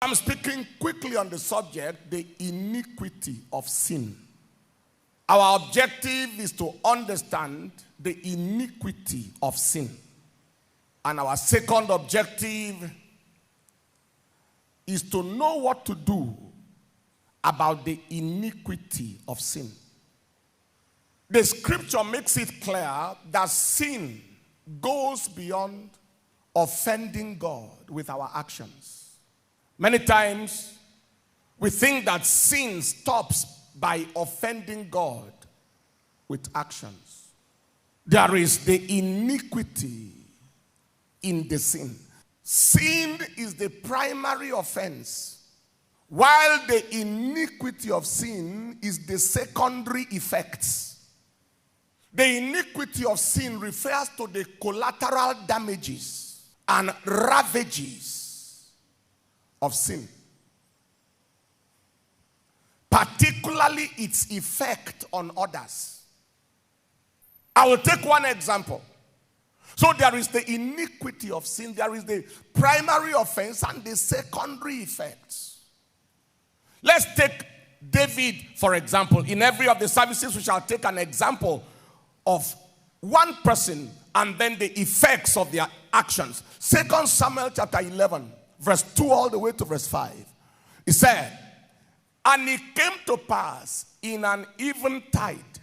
I'm speaking quickly on the subject, the iniquity of sin. Our objective is to understand the iniquity of sin. And our second objective is to know what to do about the iniquity of sin. The scripture makes it clear that sin goes beyond offending God with our actions. Many times, we think that sin stops by offending God with actions. There is the iniquity in the sin. Sin is the primary offense, while the iniquity of sin is the secondary effects. The iniquity of sin refers to the collateral damages and ravages of sin, particularly its effect on others. I will take one example. So there is the iniquity of sin, there is the primary offense and the secondary effects. Let's take David, for example. In every of the services, we shall take an example of one person and then the effects of their actions. 2 Samuel chapter 11, verse 2 all the way to verse 5. He said, "And it came to pass in an eventide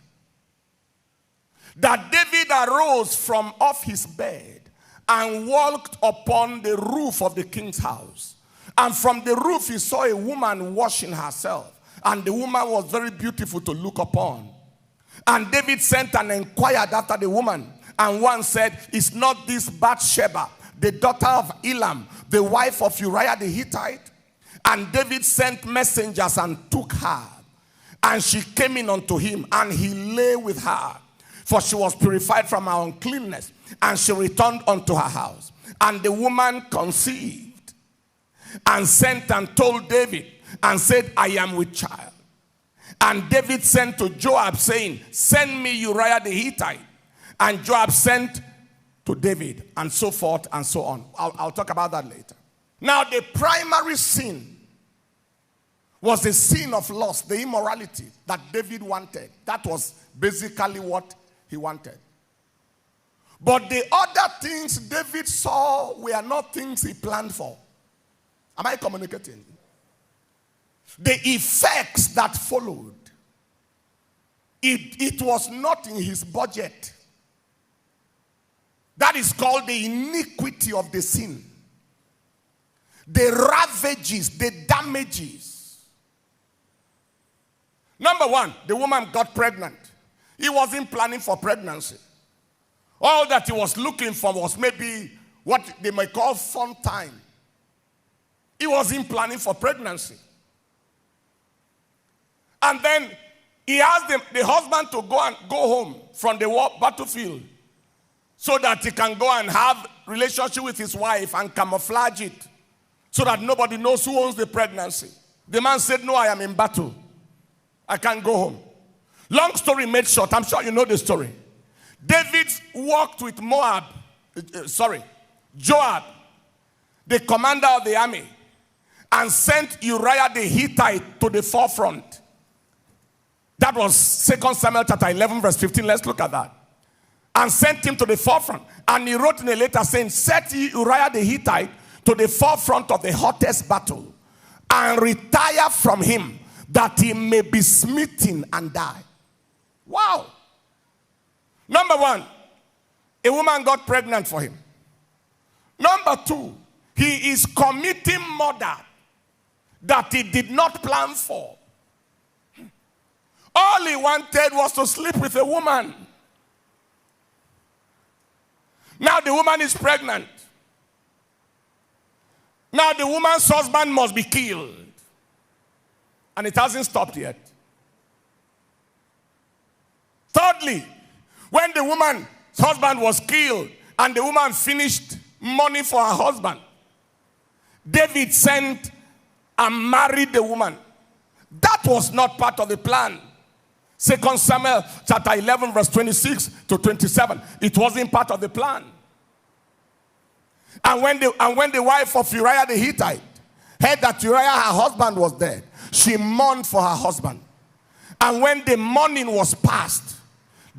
that David arose from off his bed and walked upon the roof of the king's house. And from the roof he saw a woman washing herself. And the woman was very beautiful to look upon. And David sent and inquired after the woman. And one said, Is not this Bathsheba, the daughter of Elam, the wife of Uriah the Hittite? And David sent messengers and took her. And she came in unto him, and he lay with her. For she was purified from her uncleanness, and she returned unto her house. And the woman conceived, and sent and told David, and said, I am with child. And David sent to Joab, saying, Send me Uriah the Hittite. And Joab sent to David, and so forth and so on. I'll talk about that later. Now, the primary sin was the sin of lust, the immorality that David wanted. That was basically what he wanted. But the other things David saw were not things he planned for. Am I communicating? The effects that followed, it was not in his budget. That is called the iniquity of the sin. The ravages, the damages. Number one, the woman got pregnant. He wasn't planning for pregnancy. All that he was looking for was maybe what they might call fun time. He wasn't planning for pregnancy. And then he asked the husband to go home from the battlefield so that he can go and have relationship with his wife and camouflage it so that nobody knows who owns the pregnancy. The man said, No, I am in battle. I can't go home. Long story made short, I'm sure you know the story. David walked with Joab, the commander of the army, and sent Uriah the Hittite to the forefront. That was 2 Samuel chapter 11, verse 15. Let's look at that. And sent him to the forefront. And he wrote in a letter saying, Set ye Uriah the Hittite to the forefront of the hottest battle, and retire from him, that he may be smitten and die. Wow. Number one, a woman got pregnant for him. Number two, he is committing murder that he did not plan for. All he wanted was to sleep with a woman. Now the woman is pregnant. Now the woman's husband must be killed. And it hasn't stopped yet. Thirdly, when the woman's husband was killed and the woman finished money for her husband, David sent and married the woman. That was not part of the plan. 2 Samuel chapter 11 verse 26 to 27. It wasn't part of the plan. And when the wife of Uriah the Hittite heard that Uriah, her husband, was dead, she mourned for her husband. And when the mourning was past,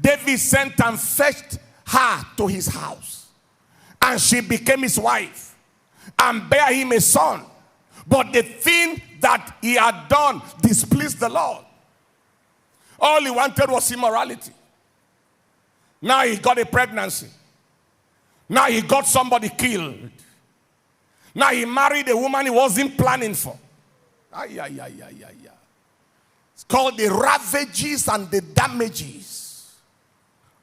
David sent and fetched her to his house. And she became his wife and bare him a son. But the thing that he had done displeased the Lord. All he wanted was immorality. Now he got a pregnancy. Now he got somebody killed. Now he married a woman he wasn't planning for. It's called the ravages and the damages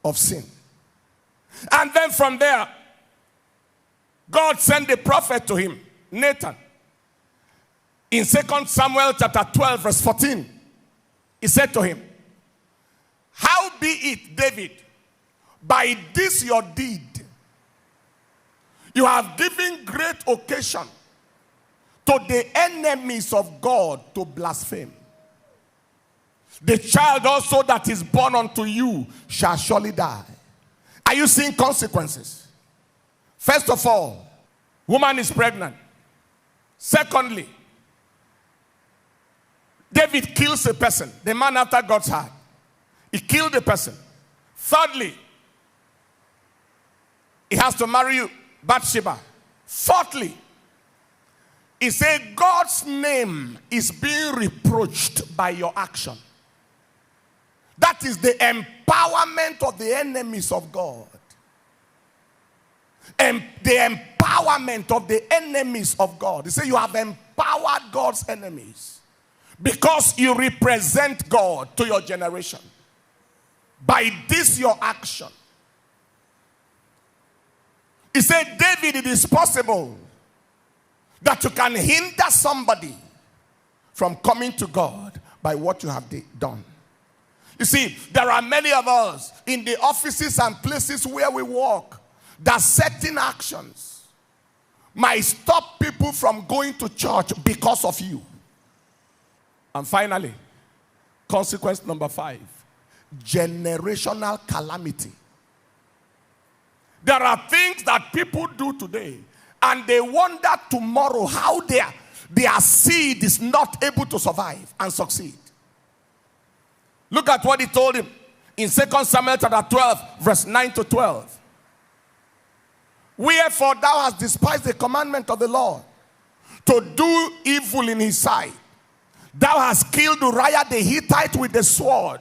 of sin. And then from there, God sent a prophet to him, Nathan. In 2 Samuel chapter 12, verse 14, he said to him, "How be it, David, by this your deed, you have given great occasion to the enemies of God to blaspheme. The child also that is born unto you shall surely die." Are you seeing consequences? First of all, woman is pregnant. Secondly, David kills a person, the man after God's heart. He killed a person. Thirdly, he has to marry Bathsheba. Fourthly, he said God's name is being reproached by your action. That is the empowerment of the enemies of God. And the empowerment of the enemies of God. He said you have empowered God's enemies because you represent God to your generation. By this your action. He said, David, it is possible that you can hinder somebody from coming to God by what you have done. You see, there are many of us in the offices and places where we work that certain actions might stop people from going to church because of you. And finally, consequence number 5, generational calamity. There are things that people do today, and they wonder tomorrow how their seed is not able to survive and succeed. Look at what he told him in 2 Samuel chapter 12, verse 9 to 12. Wherefore thou hast despised the commandment of the Lord, to do evil in his sight. Thou hast killed Uriah the Hittite with the sword.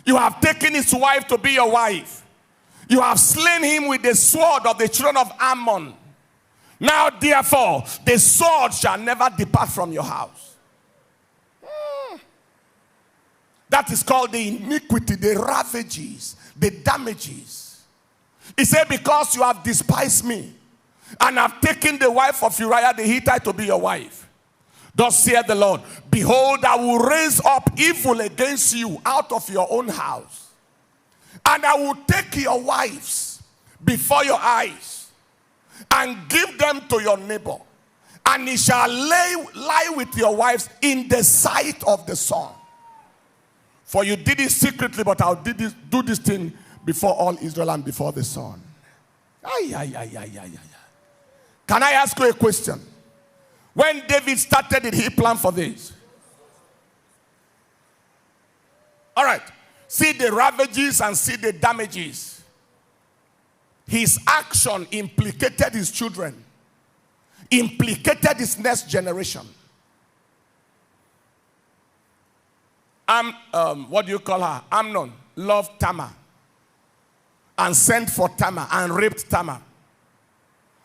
You have taken his wife to be your wife. You have slain him with the sword of the children of Ammon. Now therefore, the sword shall never depart from your house. That is called the iniquity, the ravages, the damages. He said, because you have despised me and have taken the wife of Uriah the Hittite to be your wife, thus saith the Lord, behold, I will raise up evil against you out of your own house, and I will take your wives before your eyes and give them to your neighbor, and he shall lie with your wives in the sight of the sun. For you did it secretly, but I'll do this thing before all Israel and before the sun. Can I ask you a question? When David started, did he plan for this? All right. See the ravages and see the damages. His action implicated his children, implicated his next generation. What do you call her? Amnon loved Tamar and sent for Tamar and raped Tamar.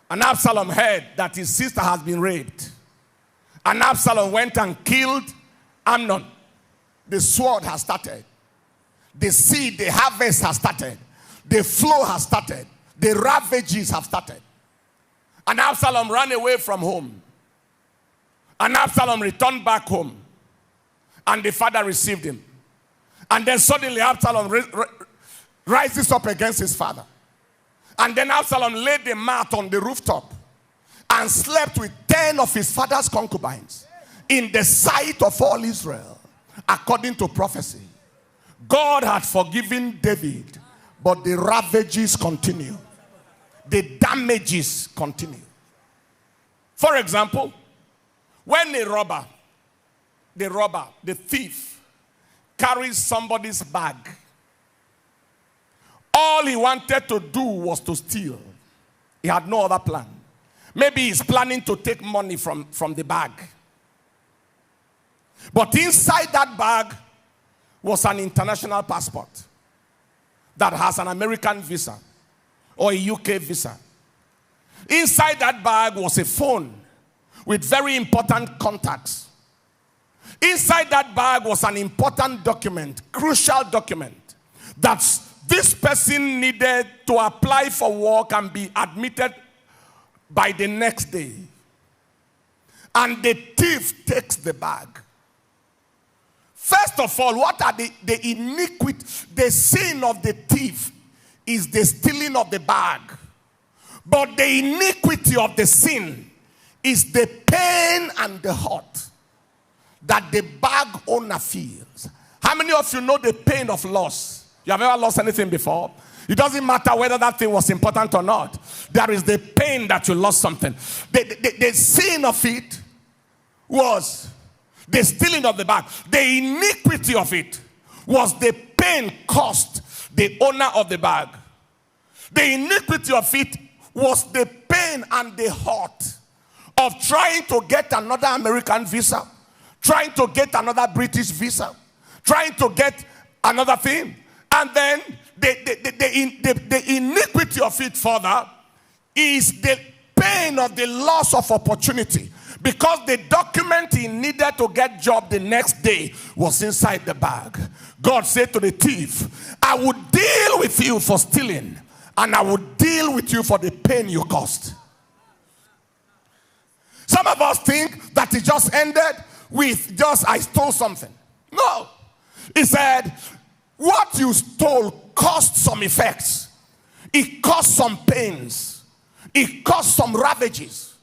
And Absalom heard that his sister has been raped. And Absalom went and killed Amnon. The sword has started. The seed, the harvest has started. The flow has started. The ravages have started. And Absalom ran away from home. And Absalom returned back home. And the father received him. And then suddenly Absalom rises up against his father. And then Absalom laid the mat on the rooftop and slept with 10 of his father's concubines in the sight of all Israel, according to prophecy. God had forgiven David, but the ravages continue. The damages continue. For example, When the thief, carries somebody's bag, all he wanted to do was to steal. He had no other plan. Maybe he's planning to take money from the bag. But inside that bag was an international passport that has an American visa or a UK visa. Inside that bag was a phone with very important contacts. Inside that bag was an important document, crucial document, that this person needed to apply for work and be admitted by the next day. And the thief takes the bag. First of all, what are the iniquity? The sin of the thief is the stealing of the bag. But the iniquity of the sin is the pain and the hurt that the bag owner feels. How many of you know the pain of loss? You have ever lost anything before? It doesn't matter whether that thing was important or not. There is the pain that you lost something. The sin of it was the stealing of the bag. The iniquity of it was the pain caused the owner of the bag. The iniquity of it was the pain and the hurt of trying to get another American visa, trying to get another British visa, trying to get another thing. And then the iniquity of it further is the pain of the loss of opportunity, because the document he needed to get job the next day was inside the bag. God said to the thief, I would deal with you for stealing, and I would deal with you for the pain you caused. Some of us think that it just ended with just I stole something. No. He said, what you stole caused some effects. It caused some pains. It caused some ravages.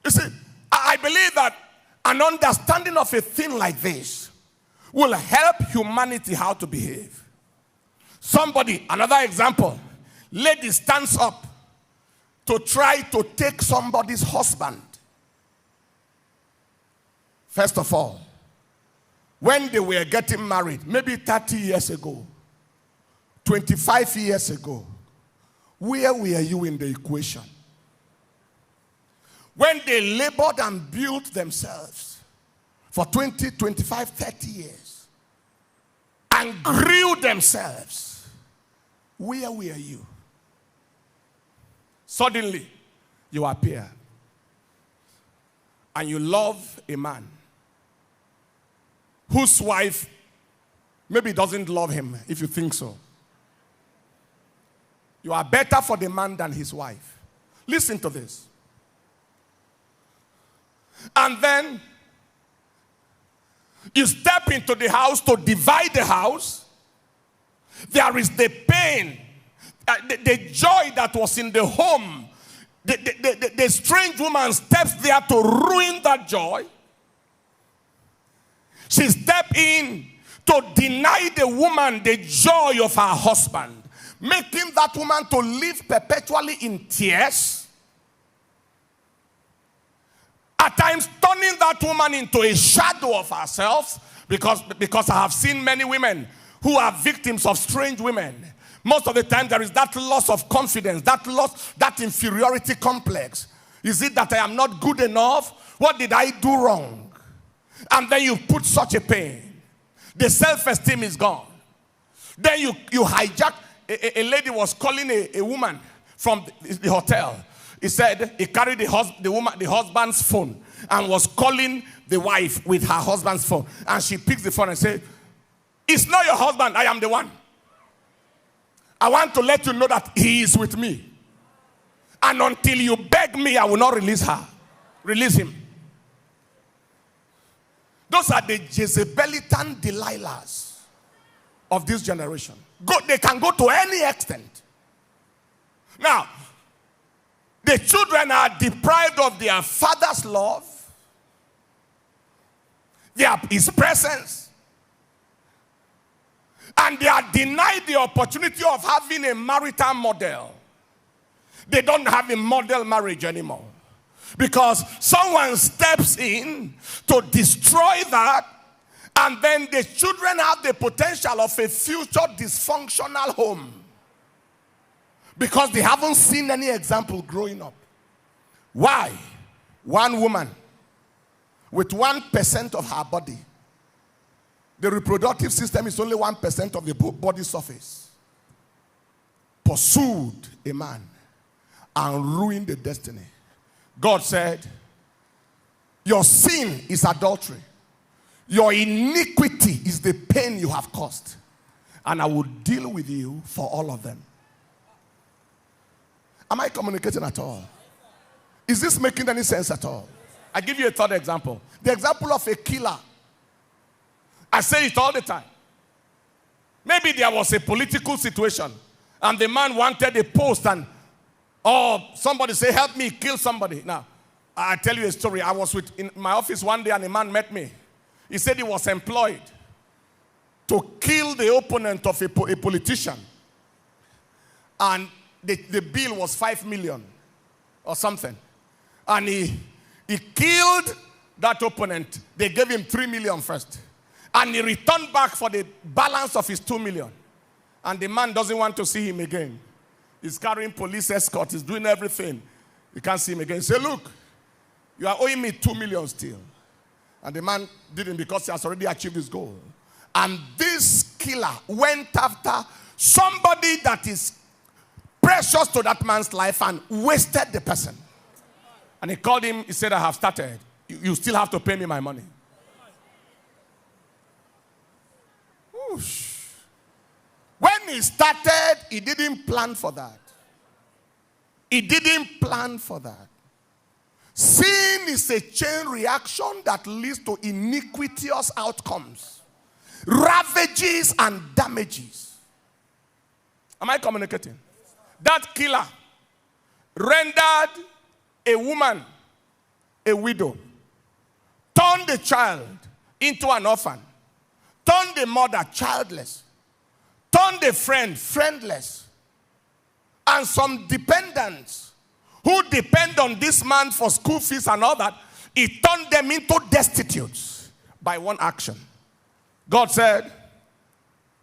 You see, I believe that an understanding of a thing like this will help humanity how to behave. Somebody, another example, lady stands up to try to take somebody's husband. First of all, when they were getting married, maybe 30 years ago, 25 years ago, where were you in the equation? When they labored and built themselves for 20, 25, 30 years and grew themselves, where were you? Suddenly, you appear and you love a man whose wife maybe doesn't love him, if you think so. You are better for the man than his wife. Listen to this. And then you step into the house to divide the house. There is the pain, the joy that was in the home. The strange woman steps there to ruin that joy. She stepped in to deny the woman the joy of her husband, making that woman to live perpetually in tears. At times turning that woman into a shadow of herself, because I have seen many women who are victims of strange women. Most of the time there is that loss of confidence, that inferiority complex. Is it that I am not good enough? What did I do wrong? And then you put such a pain. The self-esteem is gone. Then you hijack. A lady was calling a woman from the hotel. He said he carried the husband's phone and was calling the wife with her husband's phone. And she picks the phone and said, it's not your husband, I am the one. I want to let you know that he is with me. And until you beg me, I will not release her. Release him. Those are the Jezebelitan Delilahs of this generation. They can go to any extent. Now, the children are deprived of their father's love, his presence, and they are denied the opportunity of having a marital model. They don't have a model marriage anymore. Because someone steps in to destroy that, and then the children have the potential of a future dysfunctional home. Because they haven't seen any example growing up. Why? One woman with 1% of her body. The reproductive system is only 1% of the body surface. Pursued a man and ruined the destiny. God said, your sin is adultery. Your iniquity is the pain you have caused. And I will deal with you for all of them. Am I communicating at all? Is this making any sense at all? I give you a third example. The example of a killer. I say it all the time. Maybe there was a political situation and the man wanted a post and somebody say, help me kill somebody. Now, I tell you a story. I was in my office one day and a man met me. He said he was employed to kill the opponent of a politician. And the bill was 5 million or something. And he killed that opponent. They gave him 3 million first. And he returned back for the balance of his 2 million. And the man doesn't want to see him again. He's carrying police escort. He's doing everything. You can't see him again. Say, look, you are owing me 2 million still. And the man didn't, because he has already achieved his goal. And this killer went after somebody that is precious to that man's life and wasted the person. And he called him. He said, I have started. You still have to pay me my money. Whoosh. When he started, he didn't plan for that. He didn't plan for that. Sin is a chain reaction that leads to iniquitous outcomes, ravages and damages. Am I communicating? That killer rendered a woman a widow, turned the child into an orphan, turned the mother childless, turned the friend friendless, and some dependents who depend on this man for school fees and all that, he turned them into destitutes by one action. God said,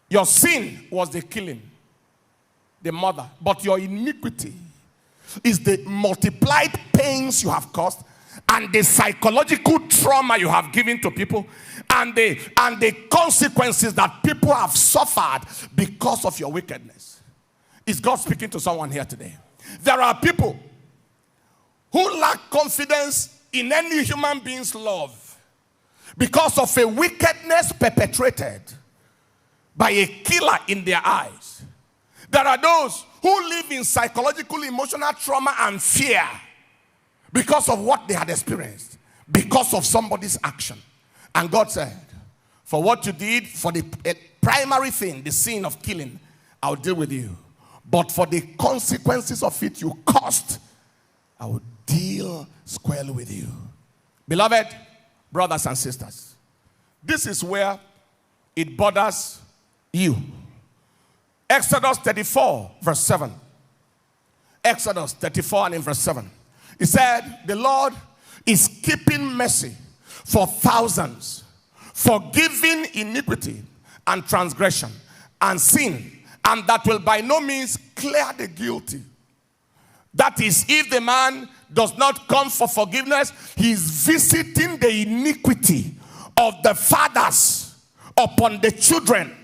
your sin was the killing, the mother, but your iniquity is the multiplied pains you have caused and the psychological trauma you have given to people and the consequences that people have suffered because of your wickedness. Is God speaking to someone here today? There are people who lack confidence in any human being's love because of a wickedness perpetrated by a killer in their eyes. There are those who live in psychological, emotional trauma and fear because of what they had experienced, because of somebody's action. And God said, for what you did, for the primary thing, the sin of killing, I'll deal with you. But for the consequences of it you caused, I will deal squarely with you. Beloved brothers and sisters, this is where it bothers you. Exodus 34 verse 7. Exodus 34 and in verse 7. He said, the Lord is keeping mercy for thousands, forgiving iniquity and transgression and sin, and that will by no means clear the guilty. That is, if the man does not come for forgiveness, he is visiting the iniquity of the fathers upon the children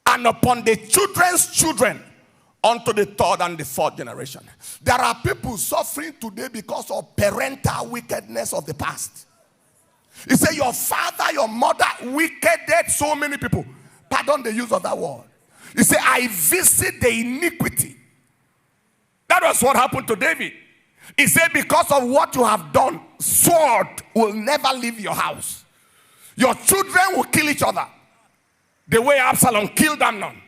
and upon the children's children unto the third and the fourth generation. There are people suffering today because of parental wickedness of the past. He said your father, your mother wickeded so many people. Pardon the use of that word. He said, I visit the iniquity. That was what happened to David. He said, because of what you have done, sword will never leave your house. Your children will kill each other the way Absalom killed Amnon.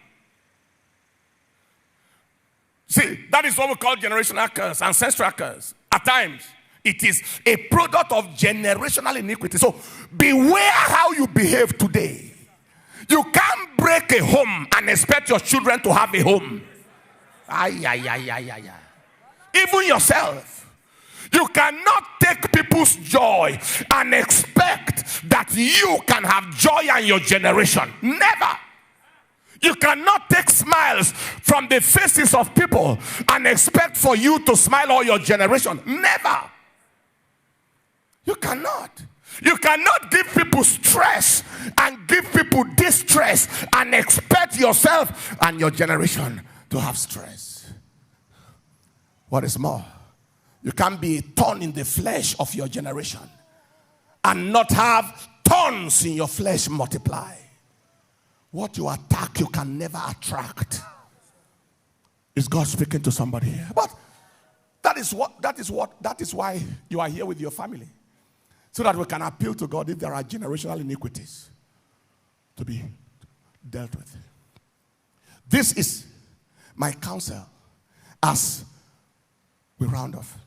See, that is what we call generational curse, ancestral curse. At times, it is a product of generational iniquity. So, beware how you behave today. You can't break a home and expect your children to have a home. Even yourself. You cannot take people's joy and expect that you can have joy in your generation. Never. You cannot take smiles from the faces of people and expect for you to smile all your generation. Never. You cannot. You cannot give people stress and give people distress and expect yourself and your generation to have stress. What is more, you can't be a thorn in the flesh of your generation and not have thorns in your flesh multiply. What you attack, you can never attract. Is God speaking to somebody here? But that is why you are here with your family. So that we can appeal to God if there are generational iniquities to be dealt with. This is my counsel as we round off.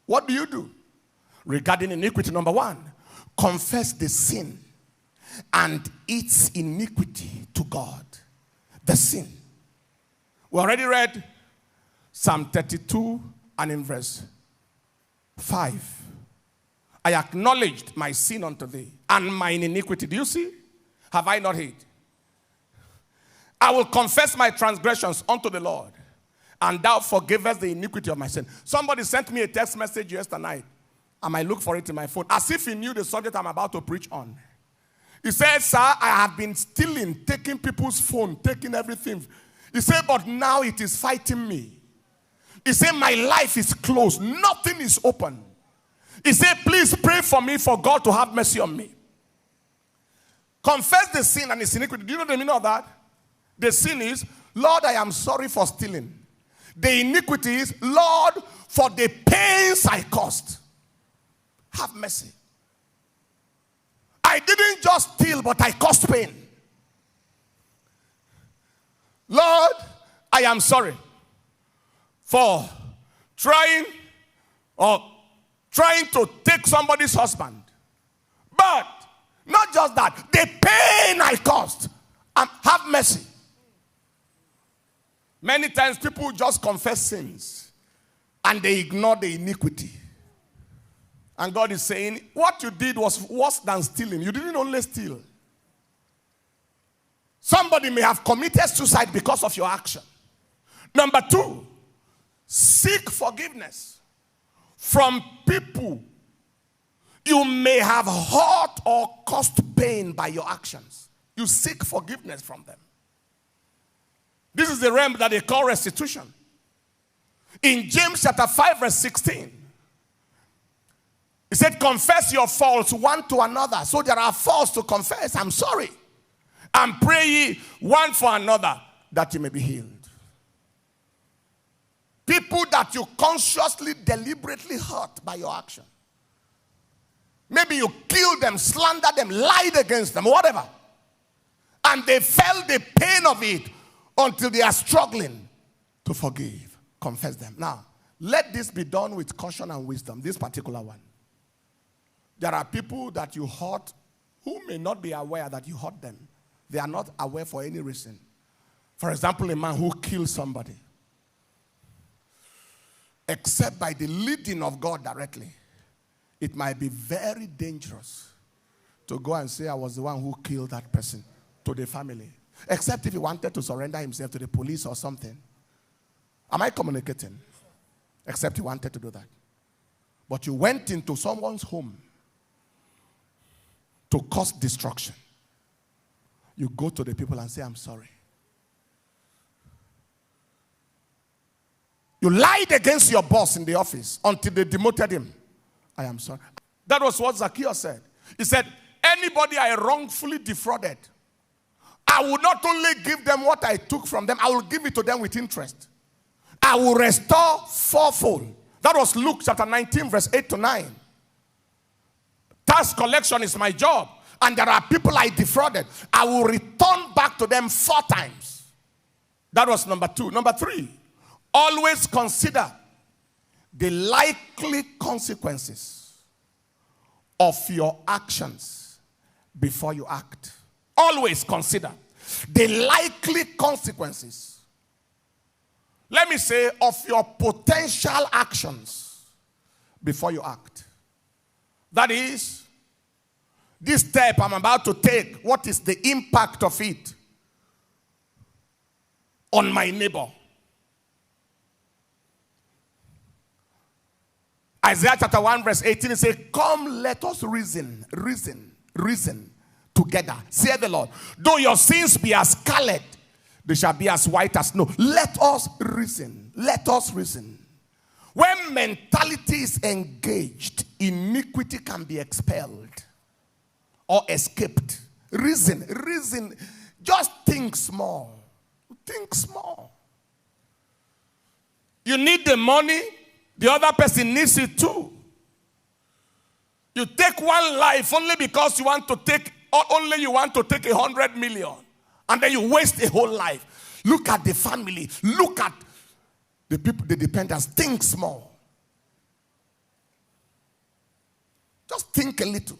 What do you do regarding iniquity? Number one, confess the sin and its iniquity to God. The sin. We already read Psalm 32 and in verse 5. I acknowledged my sin unto thee and mine iniquity. Do you see? Have I not hid? I will confess my transgressions unto the Lord, and thou forgivest the iniquity of my sin. Somebody sent me a text message yesterday night. I might look for it in my phone, as if he knew the subject I'm about to preach on. He said, sir, I have been stealing, taking people's phone, taking everything. He said, but now it is fighting me. He said, my life is closed. Nothing is open. He said, please pray for me for God to have mercy on me. Confess the sin and its iniquity. Do you know the meaning of that? The sin is, Lord, I am sorry for stealing. The iniquity is, Lord, for the pains I caused. Have mercy. I didn't just steal, but I caused pain. Lord, I am sorry for trying to take somebody's husband. But not just that, the pain I caused. Have mercy. Many times people just confess sins and they ignore the iniquity. And God is saying, what you did was worse than stealing. You didn't only steal. Somebody may have committed suicide because of your action. Number two, seek forgiveness from people you may have hurt or caused pain by your actions. You seek forgiveness from them. This is the realm that they call restitution. In James chapter 5 verse 16, he said, confess your faults one to another. So there are faults to confess. I'm sorry. And pray ye one for another that you may be healed. People that you consciously, deliberately hurt by your action. Maybe you killed them, slandered them, lied against them, whatever. And they felt the pain of it until they are struggling to forgive. Confess them. Now, let this be done with caution and wisdom, this particular one. There are people that you hurt who may not be aware that you hurt them. They are not aware for any reason. For example, a man who kills somebody. Except by the leading of God directly. It might be very dangerous to go and say, I was the one who killed that person to the family. Except if he wanted to surrender himself to the police or something. Am I communicating? Except he wanted to do that. But you went into someone's home to cause destruction. You go to the people and say, I'm sorry. You lied against your boss in the office until they demoted him. I am sorry. That was what Zacchaeus said. He said, anybody I wrongfully defrauded, I will not only give them what I took from them, I will give it to them with interest. I will restore fourfold. That was Luke chapter 19 verse 8 to 9. Tax collection is my job. And there are people I defrauded. I will return back to them 4 times. That was number 2. Number 3, always consider the likely consequences of your actions before you act. Always consider the likely consequences. Let me say, of your potential actions before you act. That is, this step I'm about to take, what is the impact of it on my neighbor? Isaiah chapter 1 verse 18, it says, come, let us reason together, saith the Lord. Though your sins be as scarlet, they shall be as white as snow. Let us reason. Let us reason. When mentality is engaged, iniquity can be expelled or escaped. Reason. Just think small. Think small. You need the money, the other person needs it too. You take one life only because you want to take 100 million, and then you waste a whole life. Look at the family. Look at the people, the dependents. Think small. Just think a little.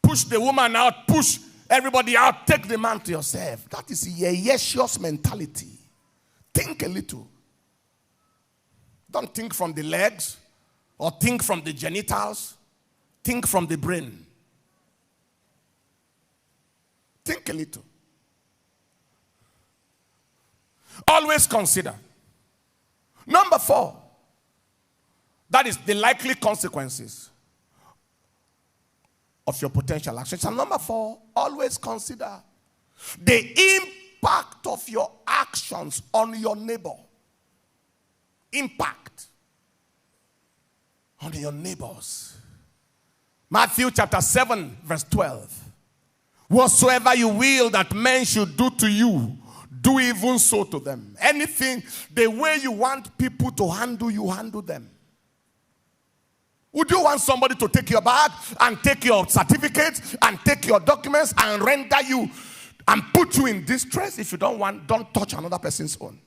Push the woman out, push everybody out, take the man to yourself. That is a yeshus mentality. Think a little. Don't think from the legs or think from the genitals. Think from the brain. Think a little. Always consider. Number 4, that is the likely consequences of your potential actions. And number 4, always consider the impact of your actions on your neighbor. Impact on your neighbors. Matthew chapter 7 verse 12. Whatsoever you will that men should do to you, do even so to them. Anything, the way you want people to handle you, handle them. Would you want somebody to take your bag and take your certificates and take your documents and render you and put you in distress? If you don't touch another person's own.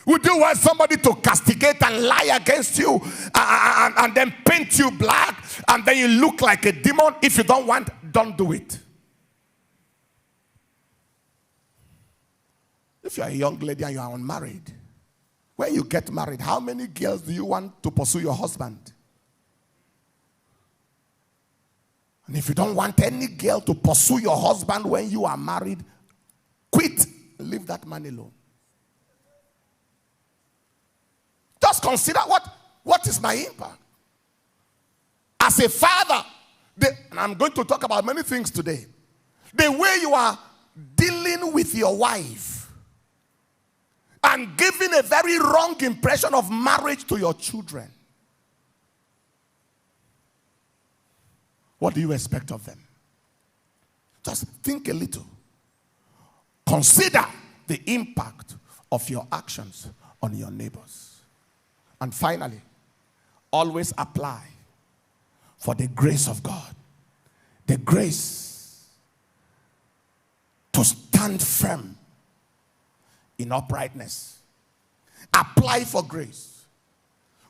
Would you want somebody to castigate and lie against you and then paint you black and then you look like a demon? If you don't want, don't do it. If you are a young lady and you are unmarried, when you get married, how many girls do you want to pursue your husband? And if you don't want any girl to pursue your husband when you are married, quit. Leave that man alone. Just consider what is my impact. As a father, and I'm going to talk about many things today. The way you are dealing with your wife and giving a very wrong impression of marriage to your children. What do you expect of them? Just think a little. Consider the impact of your actions on your neighbors. And finally, always apply for the grace of God. The grace to stand firm in uprightness. Apply for grace.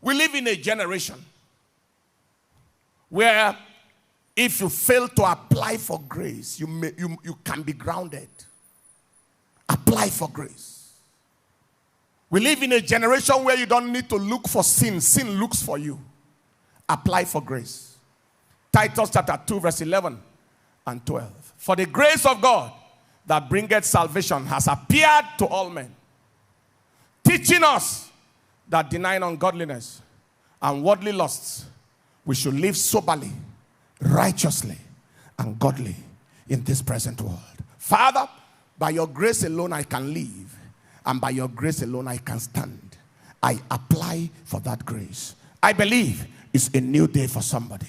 We live in a generation where if you fail to apply for grace, you can be grounded. Apply for grace. We live in a generation where you don't need to look for sin. Sin looks for you. Apply for grace. Titus chapter 2 verse 11 and 12. For the grace of God that bringeth salvation has appeared to all men, teaching us that denying ungodliness and worldly lusts, we should live soberly, righteously, and godly in this present world. Father, by your grace alone I can live, and by your grace alone I can stand. I apply for that grace. I believe it's a new day for somebody.